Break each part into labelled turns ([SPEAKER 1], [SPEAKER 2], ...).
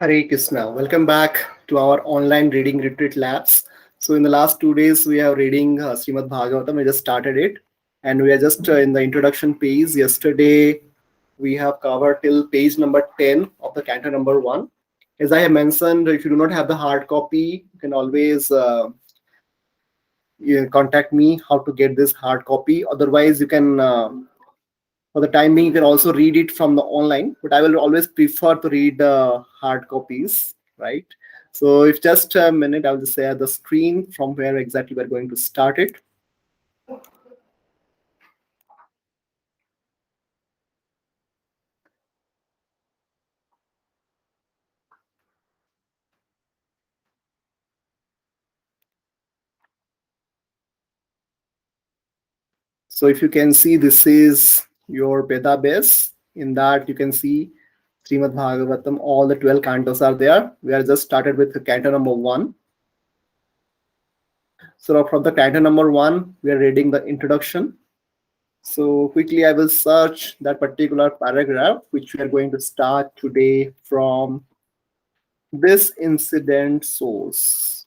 [SPEAKER 1] Hare Krishna. Welcome back to our online reading retreat labs. So, in the last 2 days, we are reading Śrīmad Bhāgavatam. We just started it, and we are just in the introduction page. Yesterday, we have covered till page number 10 of the canto number 1. As I have mentioned, if you do not have the hard copy, you can always contact me how to get this hard copy. Otherwise, you can for the time being, you can also read it from the online, but I will always prefer to read hard copies, right? So if just a minute, I'll just share the screen from where exactly we're going to start it. So if you can see, this is your database. In that, you can see Śrīmad Bhāgavatam, all the 12 cantos are there. We are just started with the canto number 1. So from the canto number 1, we are reading the introduction. So quickly, I will search that particular paragraph, which we are going to start today from this incident source.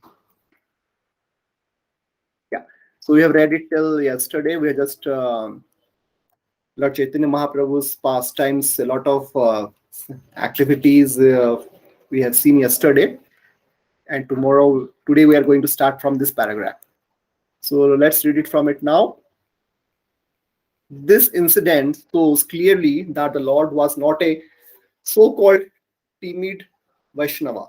[SPEAKER 1] Yeah. So we have read it till yesterday. We are just Lord Chaitanya Mahaprabhu's pastimes, a lot of activities we have seen yesterday. And today we are going to start from this paragraph. So let's read it from it now. This incident shows clearly that the Lord was not a so-called timid Vaishnava.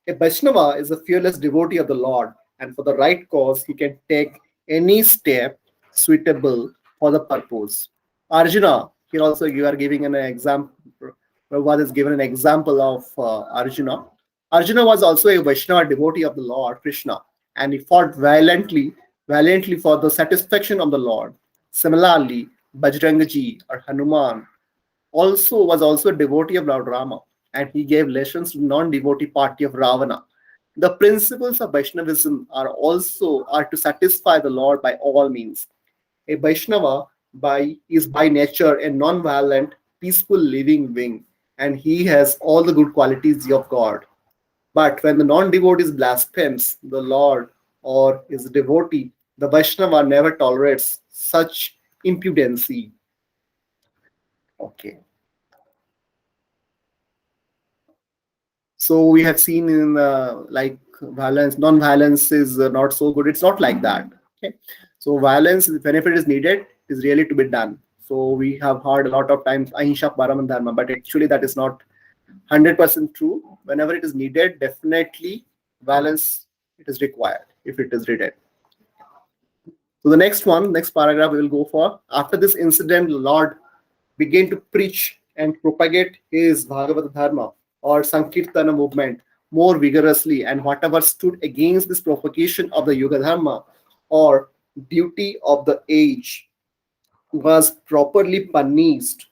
[SPEAKER 1] A Vaishnava is a fearless devotee of the Lord, and for the right cause, he can take any step suitable for the purpose. Arjuna, here also you are giving an example. Prabhupada is given an example of Arjuna. Arjuna was also a Vaishnava devotee of the Lord Krishna, and he fought valiantly for the satisfaction of the Lord. Similarly, Bajrangaji or Hanuman was also a devotee of Lord Rama, and he gave lessons to non-devotee party of Ravana. The principles of Vaishnavism are to satisfy the Lord by all means. A Vaishnava is by nature a non-violent, peaceful living being, and he has all the good qualities of God. But when the non-devotee blasphemes the Lord or is a devotee, the Vaishnava never tolerates such impudency. Okay. So we have seen in like violence, non-violence is not so good. It's not like that. Okay. So violence, whenever it is needed, is really to be done. So we have heard a lot of times Ahinsa Paraman Dharma, but actually that is not 100% true. Whenever it is needed, definitely violence it is required if it is needed. So the next paragraph we will go for. After this incident, the Lord began to preach and propagate his Bhagavad Dharma or Sankirtana movement more vigorously, and whatever stood against this propagation of the Yoga Dharma or duty of the age was properly punished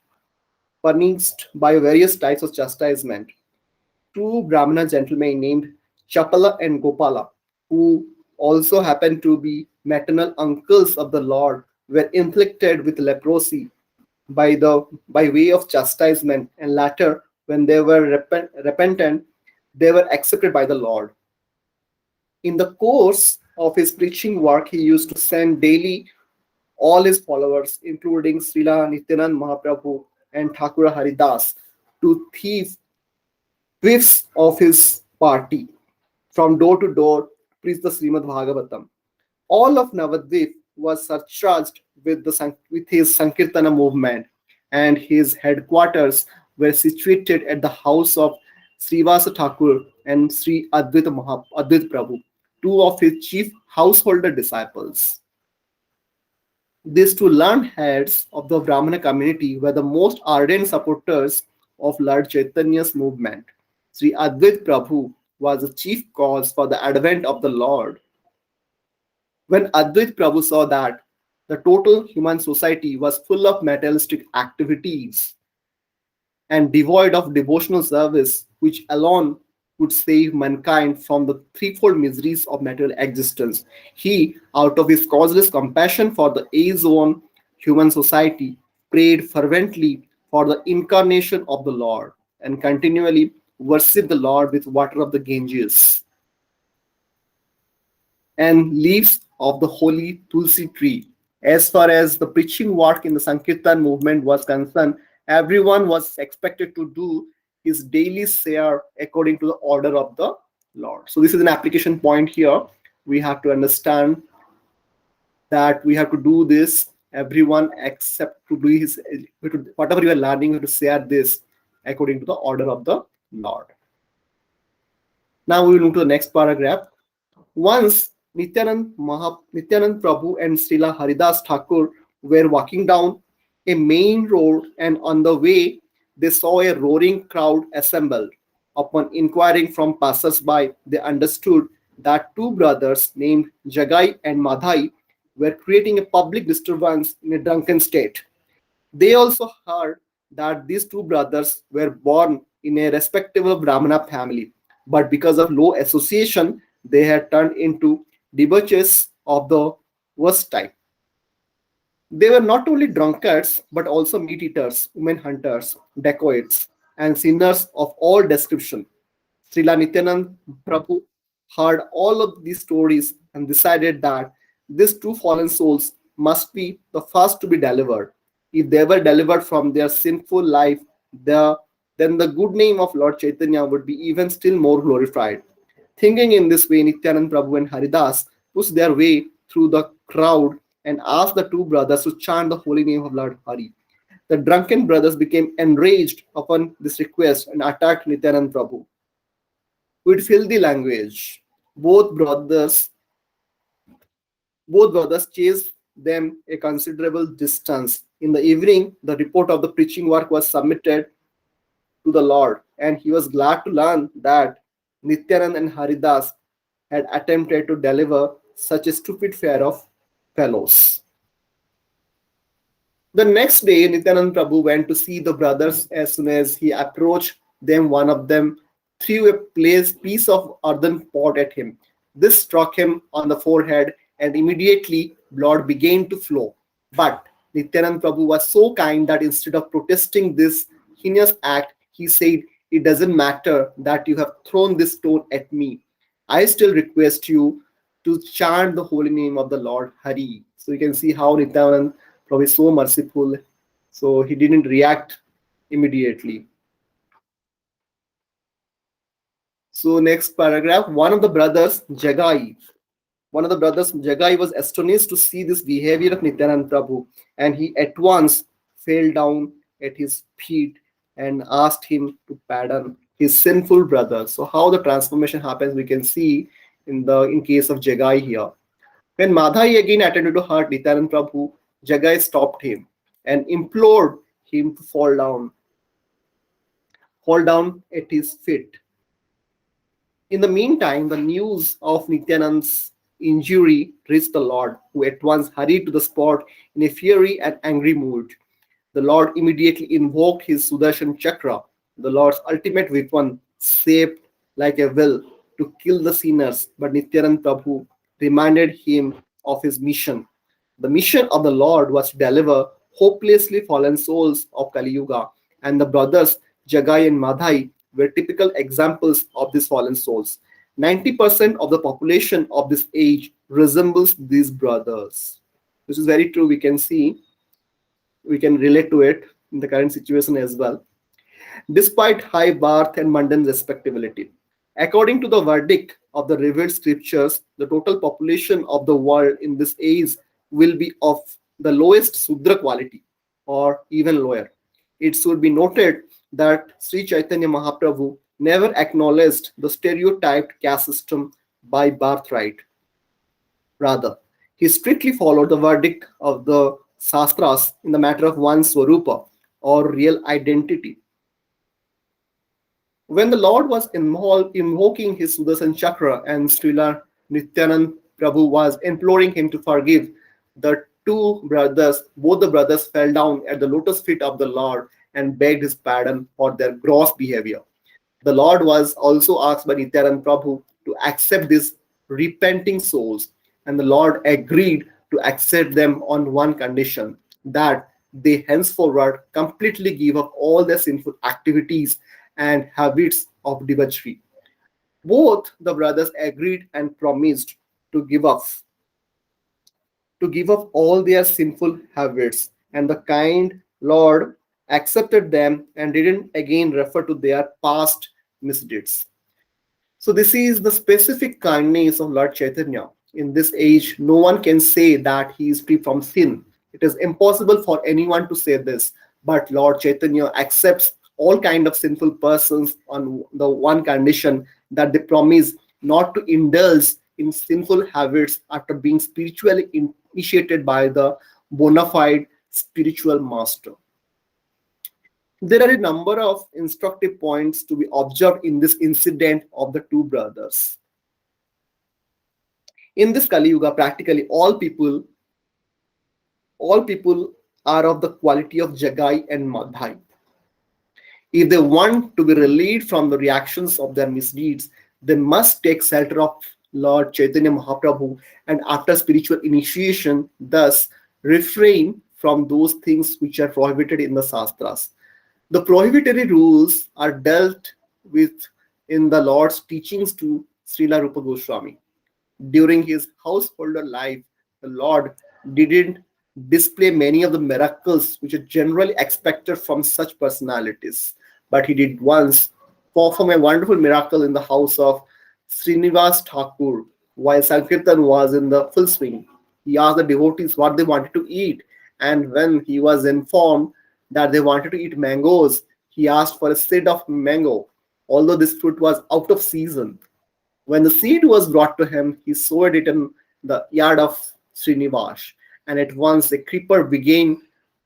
[SPEAKER 1] by various types of chastisement. Two Brahmana gentlemen named Chapala and Gopala, who also happened to be maternal uncles of the Lord, were inflicted with leprosy by way of chastisement, and later, when they were repentant, they were accepted by the Lord. In the course of his preaching work, he used to send daily all his followers, including Srila Nityanand Mahaprabhu and Thakura Haridas, to thieves of his party from door to door preach the Śrīmad Bhāgavatam. All of Navadvip was surcharged with his Sankirtana movement, and his headquarters were situated at the house of Srivasa Thakur and Sri Advaita Prabhu, two of his chief householder disciples. These two learned heads of the Brahmana community were the most ardent supporters of Lord Chaitanya's movement. Sri Advaita Prabhu was the chief cause for the advent of the Lord. When Advaita Prabhu saw that the total human society was full of materialistic activities and devoid of devotional service, which alone would save mankind from the threefold miseries of material existence, he, out of his causeless compassion for the age-worn human society, prayed fervently for the incarnation of the Lord and continually worship the Lord with water of the Ganges and leaves of the holy Tulsi tree. As far as the preaching work in the Sankirtan movement was concerned, everyone was expected to do his daily share according to the order of the Lord. So this is an application point here. We have to understand that we have to do this. Everyone except to do his whatever you are learning, you have to share this according to the order of the Lord. Now we will move to the next paragraph. Once Nityanand Prabhu and Srila Haridas Thakur were walking down a main road, and on the way they saw a roaring crowd assembled. Upon inquiring from passers-by, they understood that two brothers named Jagai and Madhai were creating a public disturbance in a drunken state. They also heard that these two brothers were born in a respectable Brahmana family, but because of low association, they had turned into debauchees of the worst type. They were not only drunkards, but also meat eaters, women hunters, dacoits, and sinners of all description. Srila Nityanand Prabhu heard all of these stories and decided that these two fallen souls must be the first to be delivered. If they were delivered from their sinful life, then the good name of Lord Chaitanya would be even still more glorified. Thinking in this way, Nityanand Prabhu and Haridas pushed their way through the crowd and asked the two brothers to chant the holy name of Lord Hari. The drunken brothers became enraged upon this request and attacked Nityanand Prabhu with filthy language. Both brothers chased them a considerable distance. In the evening, the report of the preaching work was submitted to the Lord, and he was glad to learn that Nityanand and Haridas had attempted to deliver such a stupid pair of fellows. The next day, Nityanand Prabhu went to see the brothers. As soon as he approached them, one of them threw a piece of earthen pot at him. This struck him on the forehead, and immediately blood began to flow. But Nityanand Prabhu was so kind that instead of protesting this heinous act, he said, "It doesn't matter that you have thrown this stone at me. I still request you to chant the holy name of the Lord Hari." So you can see how Nityanand Prabhu is so merciful. So he didn't react immediately. So next paragraph, one of the brothers, Jagai, was astonished to see this behavior of Nityanand Prabhu, and he at once fell down at his feet and asked him to pardon his sinful brother. So how the transformation happens, we can see in case of Jagai here. When Madhai again attempted to hurt Nityanand Prabhu, Jagai stopped him and implored him to fall down at his feet. In the meantime, the news of Nityanand's injury reached the Lord, who at once hurried to the spot in a fiery and angry mood. The Lord immediately invoked his Sudarshan Chakra, the Lord's ultimate weapon, shaped like a will to kill the sinners. But Nityanand Prabhu reminded him of his mission. The mission of the Lord was to deliver hopelessly fallen souls of Kali Yuga, and the brothers Jagai and Madhai were typical examples of these fallen souls. 90% of the population of this age resembles these brothers. This is very true. We can relate to it in the current situation as well. Despite high birth and mundane respectability, according to the verdict of the revealed scriptures, the total population of the world in this age will be of the lowest Sudra quality or even lower. It should be noted that Sri Chaitanya Mahaprabhu never acknowledged the stereotyped caste system by birthright. Rather, he strictly followed the verdict of the Shastras in the matter of one's Swarupa or real identity. When the Lord was invoking his Sudarshan Chakra and Srila Nityanand Prabhu was imploring him to forgive, both the brothers fell down at the lotus feet of the Lord and begged his pardon for their gross behavior. The Lord was also asked by Nityanand Prabhu to accept these repenting souls, and the Lord agreed to accept them on one condition, that they henceforward completely give up all their sinful activities and habits of debauchery. Both the brothers agreed and promised to give up to give up all their sinful habits, and the kind Lord accepted them and didn't again refer to their past misdeeds. So this is the specific kindness of Lord Chaitanya. In this age, no one can say that he is free from sin. It is impossible for anyone to say this. But Lord Chaitanya accepts all kind of sinful persons on the one condition that they promise not to indulge in sinful habits after being spiritually initiated by the bona fide spiritual master. There are a number of instructive points to be observed in this incident of the two brothers. In this Kali Yuga, practically all people are of the quality of Jagai and Madhai. If they want to be relieved from the reactions of their misdeeds, they must take shelter of Lord Chaitanya Mahaprabhu and after spiritual initiation, thus refrain from those things which are prohibited in the Shastras. The prohibitory rules are dealt with in the Lord's teachings to Srila Rupa Goswami. During his householder life, the Lord didn't display many of the miracles which are generally expected from such personalities. But he did once perform a wonderful miracle in the house of Srinivas Thakur while Sankirtan was in the full swing. He asked the devotees what they wanted to eat, and when he was informed that they wanted to eat mangoes, he asked for a seed of mango, although this fruit was out of season. When the seed was brought to him, he sowed it in the yard of Srinivas, and at once a creeper began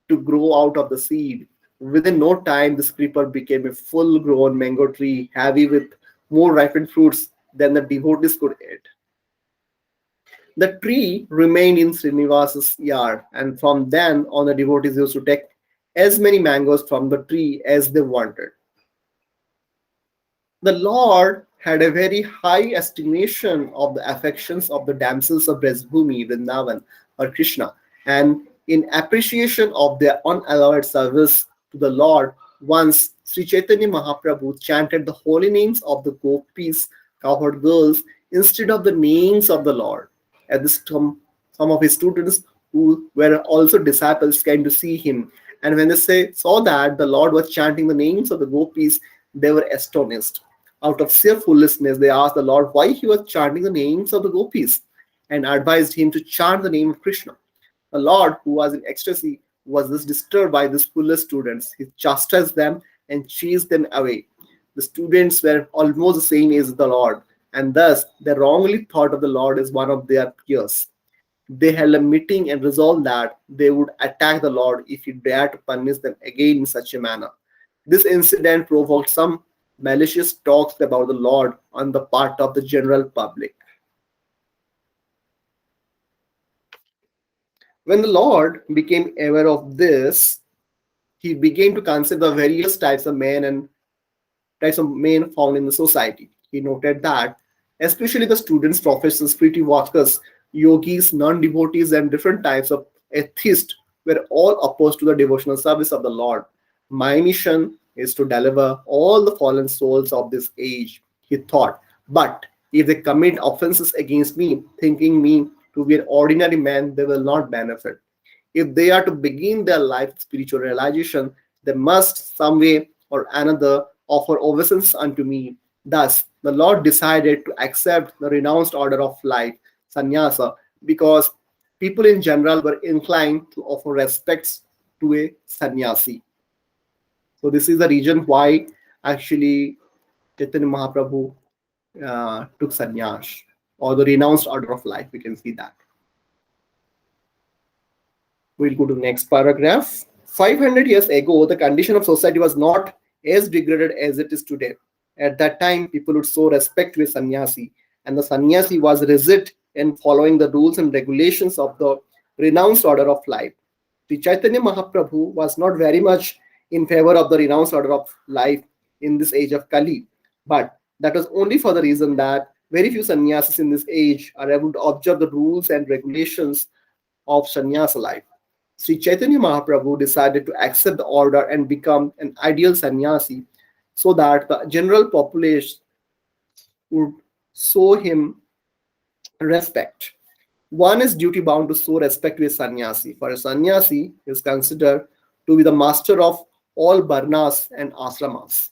[SPEAKER 1] to grow out of the seed. Within no time, this creeper became a full-grown mango tree, heavy with more ripened fruits than the devotees could eat. The tree remained in Srinivas's yard, and from then on, the devotees used to take as many mangoes from the tree as they wanted. The Lord had a very high estimation of the affections of the damsels of Brajbhumi, Vrindavan, or Krishna, and in appreciation of their unalloyed service to the Lord, once Sri Chaitanya Mahaprabhu chanted the holy names of the gopis, cowherd girls, instead of the names of the Lord. At this time, some of his students who were also disciples came to see him, and when they saw that the Lord was chanting the names of the gopis, they were astonished. Out of sheer foolishness, they asked the Lord why he was chanting the names of the gopis and advised him to chant the name of Krishna. The Lord, who was in ecstasy, was thus disturbed by these foolish students. He chastised them and chased them away. The students were almost the same as the Lord, and thus they wrongly thought of the Lord as one of their peers. They held a meeting and resolved that they would attack the Lord if he dared to punish them again in such a manner. This incident provoked some malicious talks about the Lord on the part of the general public. When the Lord became aware of this, he began to consider the various types of men found in the society. He noted that, especially the students, professors, pretty workers, yogis, non-devotees, and different types of atheists were all opposed to the devotional service of the Lord. My mission is to deliver all the fallen souls of this age, he thought. But if they commit offenses against me, thinking me to be an ordinary man, they will not benefit. If they are to begin their life spiritual realization, they must some way or another offer obeisance unto me. Thus, the Lord decided to accept the renounced order of life, sannyasa, because people in general were inclined to offer respects to a sannyasi. So this is the reason why actually Chaitanya Mahaprabhu took sannyas, or the renounced order of life. We can see that. We'll go to the next paragraph. 500 years ago, the condition of society was not as degraded as it is today. At that time, people would show respect to a sannyasi, and the sannyasi was rigid in following the rules and regulations of the renounced order of life. The Chaitanya Mahaprabhu was not very much in favor of the renounced order of life in this age of Kali, but that was only for the reason that very few sannyasis in this age are able to observe the rules and regulations of sannyasa life. Sri Chaitanya Mahaprabhu decided to accept the order and become an ideal sannyasi. so that the general population would show him respect. One is duty bound to show respect to a sannyasi. For a sannyasi is considered to be the master of all varnas and ashramas.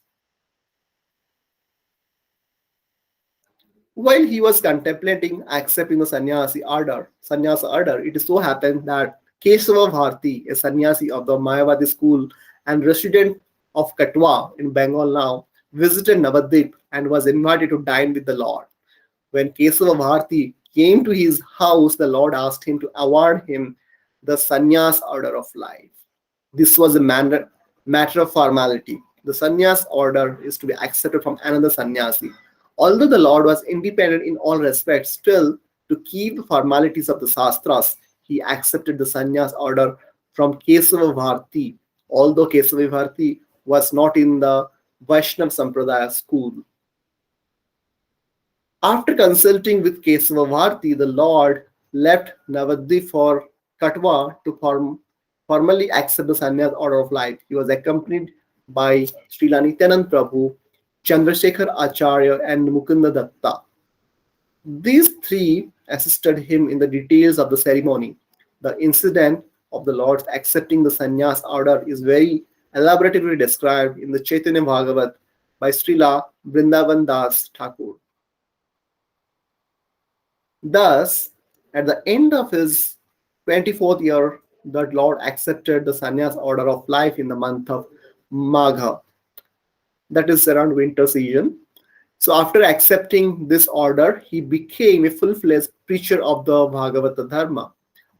[SPEAKER 1] While he was contemplating accepting the sannyasa order, it so happened that Kesava Bharti, a sannyasi of the Mayavadi school and resident of Katwa in Bengal now, visited Navadvip and was invited to dine with the Lord. When Kesava Bharti came to his house, the Lord asked him to award him the sannyas order of life. This was a matter of formality. The sannyas order is to be accepted from another sannyasi. Although the Lord was independent in all respects, still, to keep the formalities of the Shastras, he accepted the sannyas order from Kesava Bharti, although Kesava Bharti was not in the Vaishnav Sampradaya school. After consulting with Kesava Bharti, the Lord left Navadvip for Katwa to formally accept the sannyas order of life. He was accompanied by Srila Nityanand Prabhu, Chandrasekhar Acharya, and Mukunda Datta. These three assisted him in the details of the ceremony. The incident of the Lord's accepting the sannyas order is very elaborately described in the Chaitanya Bhagavat by Srila Vrindavan Das Thakur. Thus, at the end of his 24th year, the Lord accepted the sannyas order of life in the month of Magha, that is around winter season. So after accepting this order, he became a full-fledged preacher of the Bhagavata Dharma.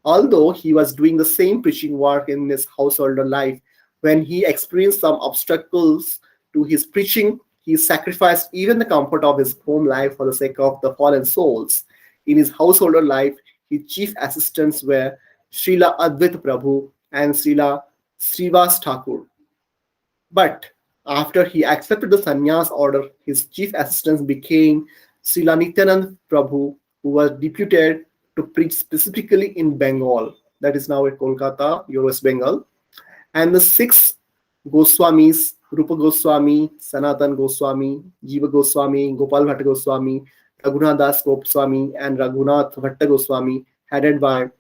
[SPEAKER 1] Although he was doing the same preaching work in his householder life, when he experienced some obstacles to his preaching, he sacrificed even the comfort of his home life for the sake of the fallen souls. In his householder life, his chief assistants were Srila Advaita Prabhu and Srila Srivas Thakur. But after he accepted the sannyas order, his chief assistants became Srila Nityanand Prabhu, who was deputed to preach specifically in Bengal, that is now at Kolkata, West Bengal, and the six Goswamis, Rupa Goswami, Sanatan Goswami, Jiva Goswami, Gopal Bhatta Goswami, Raghunath Das Goswami, and Raghunath Bhatta Goswami, headed by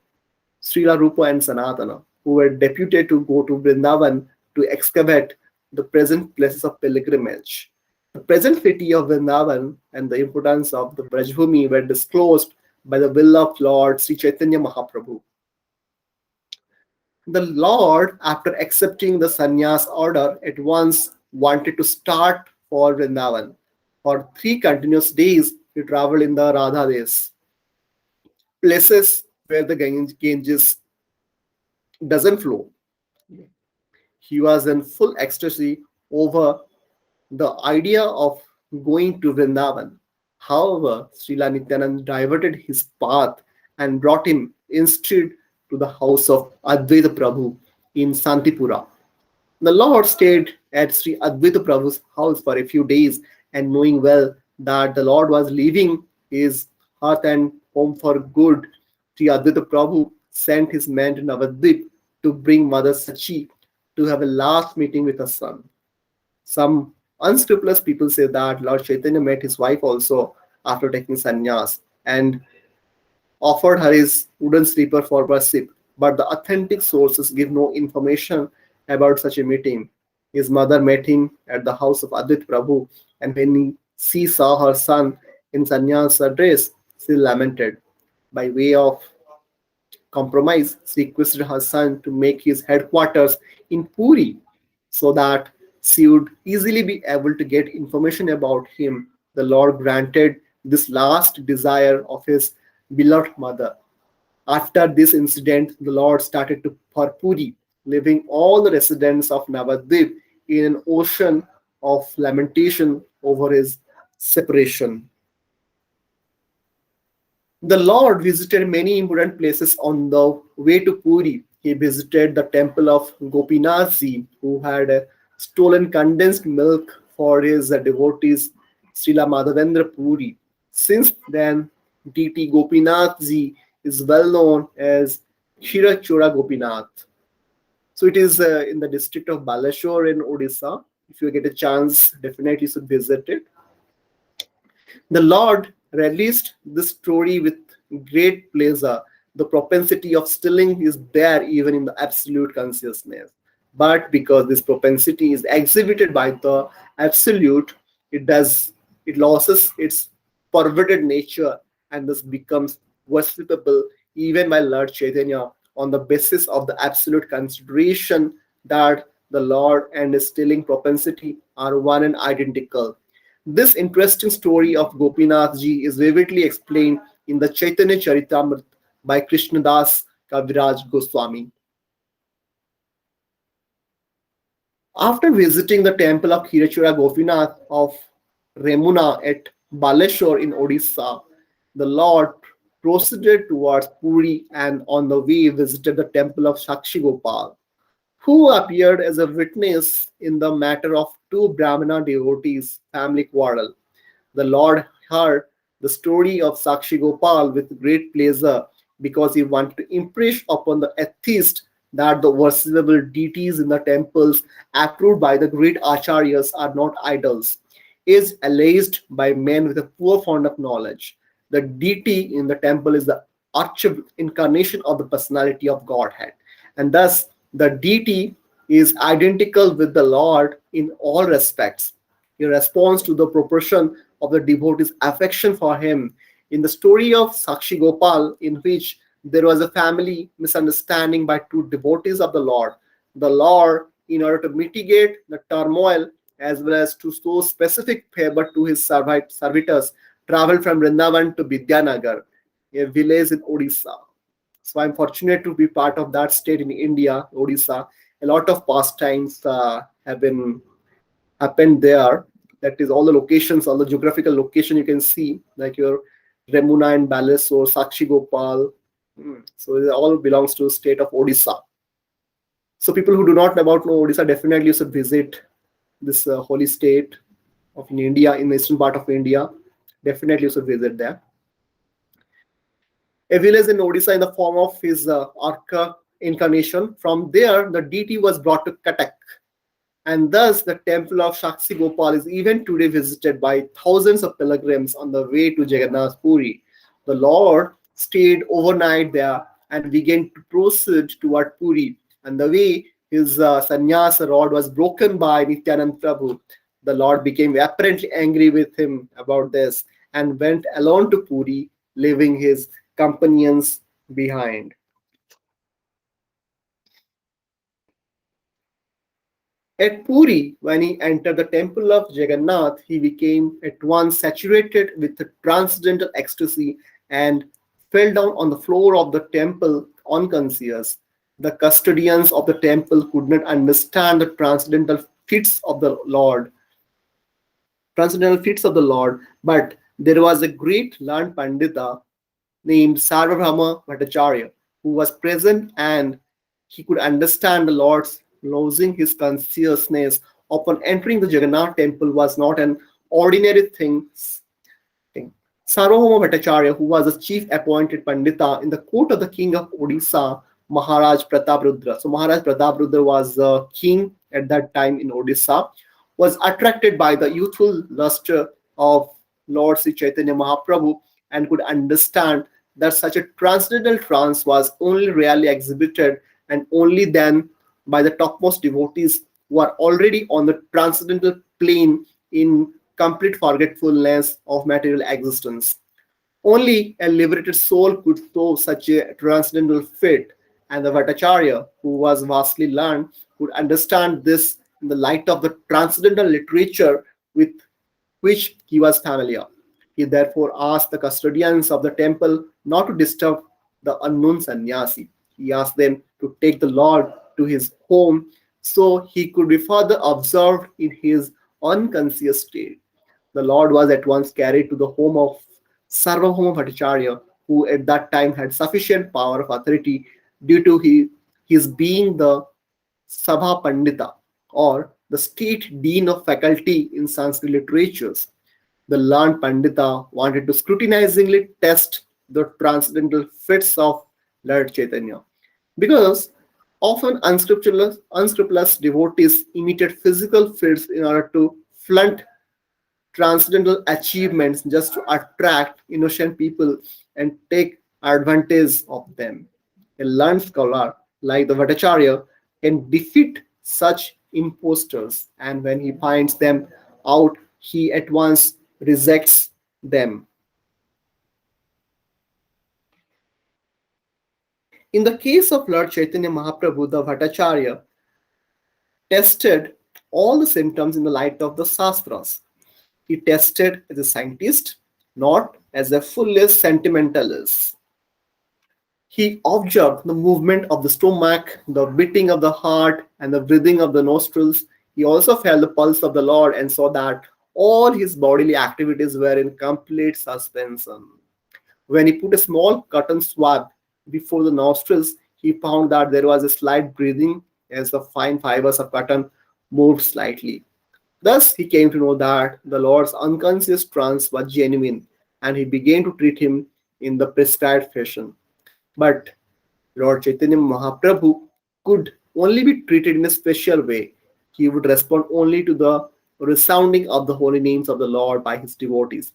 [SPEAKER 1] Srila Rupa and Sanatana, who were deputed to go to Vrindavan to excavate the present places of pilgrimage. The present city of Vrindavan and the importance of the Brajbhumi were disclosed by the will of Lord Sri Chaitanya Mahaprabhu. The Lord, after accepting the sannyas order, at once wanted to start for Vrindavan. For 3 continuous days, he traveled in the Radha Des, places where the Ganges doesn't flow. He was in full ecstasy over the idea of going to Vrindavan. However, Srila Nityanand diverted his path and brought him instead to the house of Advaita Prabhu in Santipura. The Lord stayed at Sri Advaita Prabhu's house for a few days, and knowing well that the Lord was leaving his hearth and home for good, Sri Advaita Prabhu sent his men to Navadvip to bring Mother Sachi to have a last meeting with her son. Some unscrupulous people say that Lord Chaitanya met his wife also after taking sannyas and offered her his wooden sleeper for worship, but the authentic sources give no information about such a meeting. His mother met him at the house of Advaita Prabhu, and when she saw her son in sannyasa dress, she lamented. By way of compromise, she requested her son to make his headquarters in Puri so that she would easily be able to get information about him. The Lord granted this last desire of his beloved mother. After this incident, the Lord started to for Puri, leaving all the residents of Navadvip in an ocean of lamentation over his separation. The Lord visited many important places on the way to Puri. He visited the temple of Gopinathji, who had stolen condensed milk for his devotees, Srila Madhavendra Puri. Since then, deity Gopinathji is well known as Kshirachora Gopinath. So it is in the district of Balashore in Odisha. If you get a chance, definitely you should visit it. The Lord released this story with great pleasure. The propensity of stealing is there even in the absolute consciousness. But because this propensity is exhibited by the absolute, it does it loses its perverted nature and thus becomes worshipable even by Lord Chaitanya on the basis of the absolute consideration that the Lord and his stealing propensity are one and identical. This interesting story of Gopinath ji is vividly explained in the Chaitanya Charitamrita by Krishnadas Kaviraj Goswami. After visiting the temple of Khirachura Gopinath of Remuna at Baleshwar in Odisha, the Lord proceeded towards Puri and on the way visited the temple of Sakshi Gopal, who appeared as a witness in the matter of two Brahmana devotees' family quarrel. The Lord heard the story of Sakshi Gopal with great pleasure because he wanted to impress upon the atheist that the worshipable deities in the temples approved by the great acharyas are not idols, is alleged by men with a poor fund of knowledge. The deity in the temple is the archetypal incarnation of the personality of Godhead, and thus the deity is identical with the Lord in all respects. In response to the proportion of the devotee's affection for him, in the story of Sakshi Gopal, in which there was a family misunderstanding by two devotees of the Lord, in order to mitigate the turmoil as well as to show specific favor to his servitors, traveled from Vrindavan to Vidyanagar, a village in Odisha. So I'm fortunate to be part of that state in India, Odisha. A lot of pastimes have been happened there. That is all the locations, all the geographical location you can see, like your Remuna and Baleswar, Sakshi Gopal. So it all belongs to the state of Odisha. So people who do not know Odisha definitely should visit this holy state of in India, in the eastern part of India. Definitely should visit there. A village in Odisha in the form of his Arka incarnation. From there, the deity was brought to Cuttack, and thus the temple of Sakshi Gopal is even today visited by thousands of pilgrims on the way to Jagannath Puri. The Lord stayed overnight there and began to proceed toward Puri. And the way his sannyasa rod was broken by Nityanand Prabhu, the Lord became apparently angry with him about this and went alone to Puri, leaving his companions behind. At Puri, when he entered the temple of Jagannath, he became at once saturated with the transcendental ecstasy and fell down on the floor of the temple unconscious. The custodians of the temple could not understand the transcendental feats of the Lord, but there was a great learned Pandita named Sarvabhauma Bhattacharya who was present, and he could understand the Lord's losing his consciousness upon entering the Jagannath temple was not an ordinary thing. Sarvabhauma Bhattacharya, who was the chief appointed Pandita in the court of the king of Odisha, Maharaj Prataprudra. So Maharaj Prataprudra was the king at that time in Odisha, was attracted by the youthful luster of Lord Sri Chaitanya Mahaprabhu and could understand that such a transcendental trance was only really exhibited and only then by the topmost devotees who are already on the transcendental plane in complete forgetfulness of material existence. Only a liberated soul could show such a transcendental feat, and the Bhattacharya, who was vastly learned, could understand this in the light of the transcendental literature with which he was familiar. He therefore asked the custodians of the temple not to disturb the unknown sannyasi. He asked them to take the Lord to his home so he could be further observed in his unconscious state. The Lord was at once carried to the home of Sarvabhauma Bhattacharya, who at that time had sufficient power of authority due to his being the Sabha Pandita, or the state dean of faculty in Sanskrit literatures. The learned Pandita wanted to scrutinizingly test the transcendental fits of Lord Chaitanya, because Often unscrupulous devotees imitate physical feats in order to flaunt transcendental achievements just to attract innocent people and take advantage of them. A learned scholar like the Bhattacharya can defeat such impostors, and when he finds them out, he at once rejects them. In the case of Lord Chaitanya Mahaprabhu, the Bhattacharya tested all the symptoms in the light of the Shastras. He tested as a scientist, not as a foolish sentimentalist. He observed the movement of the stomach, the beating of the heart, and the breathing of the nostrils. He also felt the pulse of the Lord and saw that all his bodily activities were in complete suspension. When he put a small cotton swab before the nostrils, he found that there was a slight breathing as the fine fibers of cotton moved slightly. Thus, he came to know that the Lord's unconscious trance was genuine, and he began to treat him in the prescribed fashion. But Lord Chaitanya Mahaprabhu could only be treated in a special way. He would respond only to the resounding of the holy names of the Lord by his devotees.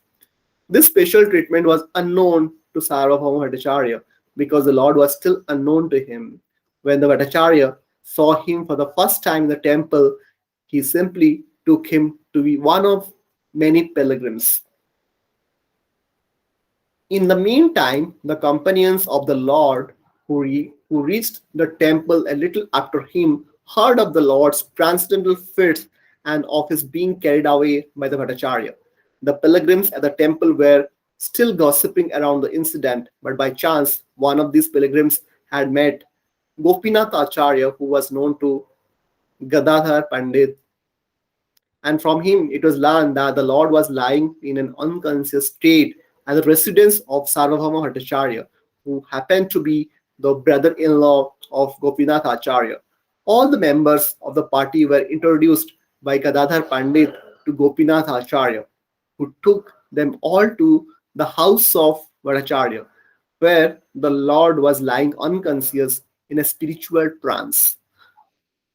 [SPEAKER 1] This special treatment was unknown to Sarvabhauma Bhattacharya because the Lord was still unknown to him. When the Bhattacharya saw him for the first time in the temple, he simply took him to be one of many pilgrims. In the meantime, the companions of the Lord who reached the temple a little after him heard of the Lord's transcendental feats and of his being carried away by the Bhattacharya. The pilgrims at the temple were still gossiping around the incident, but by chance, one of these pilgrims had met Gopinath Acharya, who was known to Gadadhar Pandit, and from him it was learned that the Lord was lying in an unconscious state at the residence of Sarvabhauma Bhattacharya, who happened to be the brother-in-law of Gopinath Acharya. All the members of the party were introduced by Gadadhar Pandit to Gopinath Acharya, who took them all to the house of Bhattacharya, where the Lord was lying unconscious in a spiritual trance.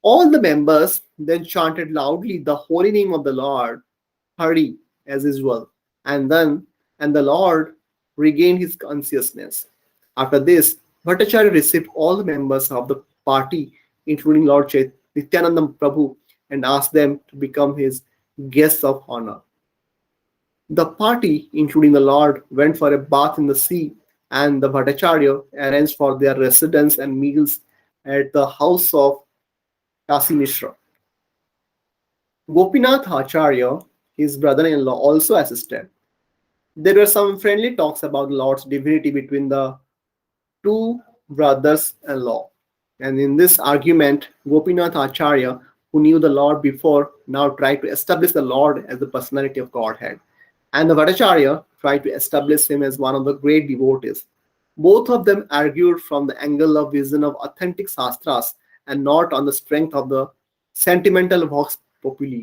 [SPEAKER 1] All the members then chanted loudly the holy name of the Lord, Hari, as usual, and the Lord regained his consciousness. After this, Bhattacharya received all the members of the party, including Lord Nityananda Prabhu, and asked them to become his guests of honor. The party, including the Lord, went for a bath in the sea, and the Bhattacharya arranged for their residence and meals at the house of Kasi Mishra. Gopinath Acharya, his brother-in-law, also assisted. There were some friendly talks about the Lord's divinity between the two brothers-in-law. And in this argument, Gopinath Acharya, who knew the Lord before, now tried to establish the Lord as the personality of Godhead. And the Bhattacharya tried to establish him as one of the great devotees. Both of them argued from the angle of vision of authentic Shastras and not on the strength of the sentimental vox populi.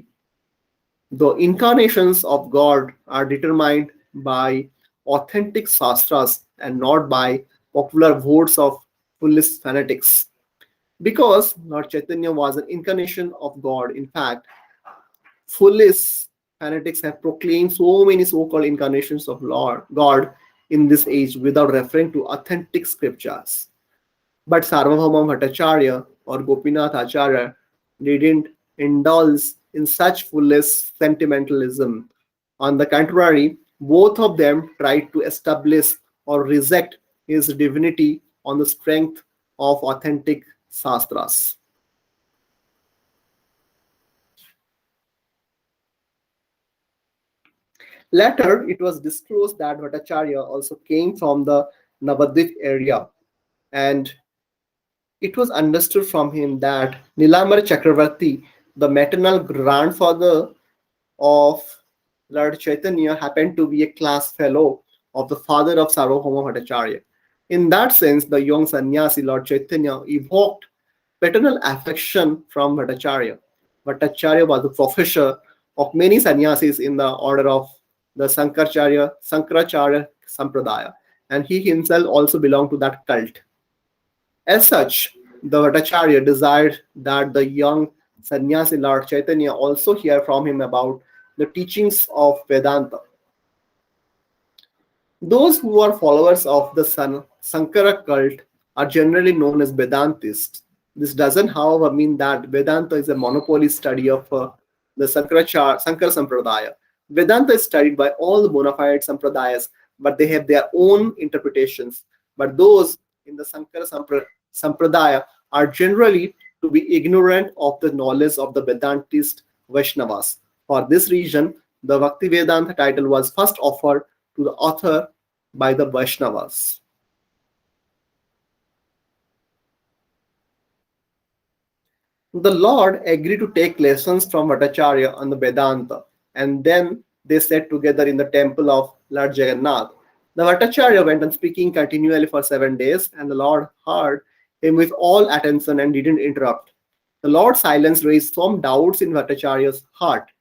[SPEAKER 1] The incarnations of God are determined by authentic Shastras and not by popular votes of foolish fanatics. Because Lord Chaitanya was an incarnation of God, in fact, foolish fanatics have proclaimed so many so-called incarnations of Lord God in this age without referring to authentic scriptures. But Sarvabhauma Bhattacharya or Gopinath Acharya didn't indulge in such foolish sentimentalism. On the contrary, both of them tried to establish or reject his divinity on the strength of authentic Shastras. Later, it was disclosed that Bhattacharya also came from the Navadvip area, and it was understood from him that Nilambar Chakravarti, the maternal grandfather of Lord Chaitanya, happened to be a class fellow of the father of Sarvabhauma Bhattacharya. In that sense, the young sannyasi Lord Chaitanya evoked paternal affection from Bhattacharya. Bhattacharya was the professor of many sannyasis in the order of the Sankaracharya Sampradaya, and he himself also belonged to that cult. As such, the Bhattacharya desired that the young sannyasi Lord Chaitanya also hear from him about the teachings of Vedanta. Those who are followers of the Sankara cult are generally known as Vedantists. This doesn't, however, mean that Vedanta is a monopoly study of the Sankara Sampradaya. Vedanta is studied by all the bona fide Sampradayas, but they have their own interpretations. But those in the Sankara Sampradaya are generally to be ignorant of the knowledge of the Vedantist Vaishnavas. For this reason, the Bhakti Vedanta title was first offered to the author by the Vaishnavas. The Lord agreed to take lessons from Bhattacharya on the Vedanta, and then they sat together in the temple of Lord Jagannath. The Bhattacharya went on speaking continually for 7 days, and the Lord heard him with all attention and didn't interrupt. The Lord's silence raised some doubts in Bhattacharya's heart,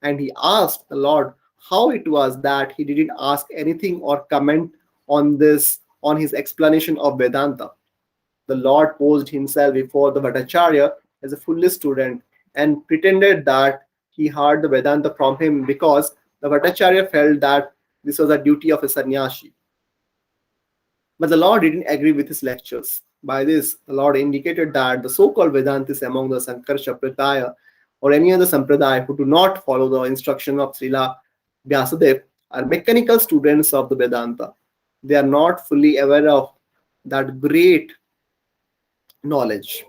[SPEAKER 1] and he asked the Lord how it was that he didn't ask anything or comment on his explanation of Vedanta. The Lord posed himself before the Bhattacharya as a foolish student and pretended that he heard the Vedanta from him because the Bhattacharya felt that this was a duty of a sannyasi. But the Lord didn't agree with his lectures. By this, the Lord indicated that the so-called Vedantists among the Sankara Sampradaya or any other Sampradaya who do not follow the instruction of Srila Vyasadeva are mechanical students of the Vedanta. They are not fully aware of that great knowledge.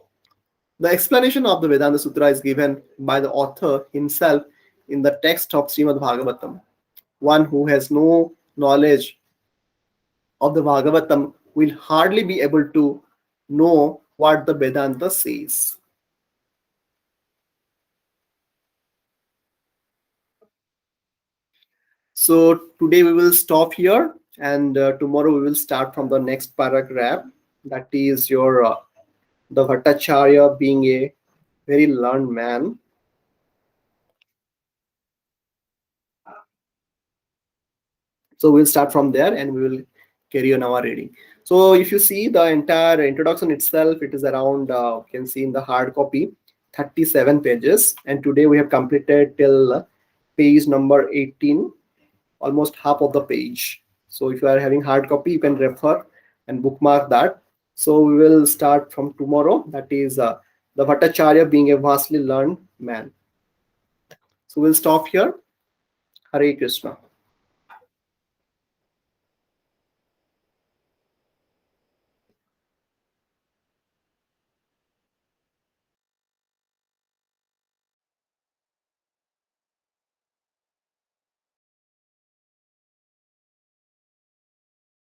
[SPEAKER 1] The explanation of the Vedanta Sutra is given by the author himself in the text of Śrīmad Bhāgavatam. One who has no knowledge of the Bhāgavatam will hardly be able to know what the Vedanta says. So today we will stop here, and tomorrow we will start from the next paragraph. That is your the Bhattacharya being a very learned man. So we'll start from there and we will carry on our reading. So if you see the entire introduction itself, it is around, you can see in the hard copy, 37 pages. And today we have completed till page number 18, almost half of the page. So if you are having hard copy, you can refer and bookmark that. So we will start from tomorrow. That is the Bhattacharya being a vastly learned man. So we'll stop here. Hare Krishna.